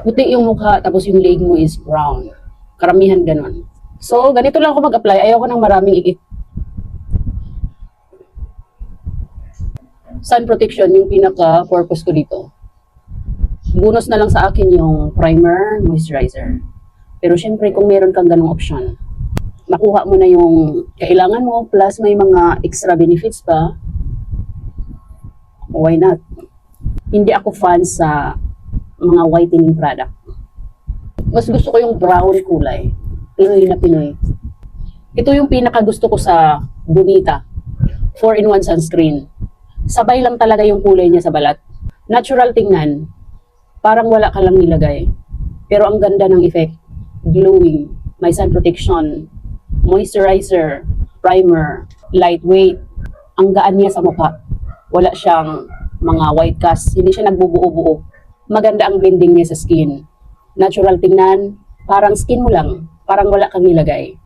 puti yung mukha, tapos yung leg mo is brown. Karamihan ganon. So, ganito lang ako mag-apply. Ayoko ng maraming ikit. Sun protection, yung pinaka-purpose ko dito. Bonus na lang sa akin yung primer, moisturizer. Pero syempre, kung meron kang ganong option, makuha mo na yung kailangan mo, plus may mga extra benefits pa, why not? Hindi ako fan sa mga whitening product. Mas gusto ko yung brown kulay. Pinoy na Pinoy. Ito yung pinaka gusto ko sa Bonita. 4-in-1 sunscreen. Sabay lang talaga yung kulay niya sa balat. Natural tingnan. Parang wala ka lang nilagay. Pero ang ganda ng effect. Glowing. May sun protection. Moisturizer. Primer. Lightweight. Ang gaan niya sa mukha. Wala siyang mga white cast. Hindi siya nagbubuo-buo. Maganda ang blending niya sa skin. Natural tingnan. Parang skin mo lang. Parang wala kang nilagay.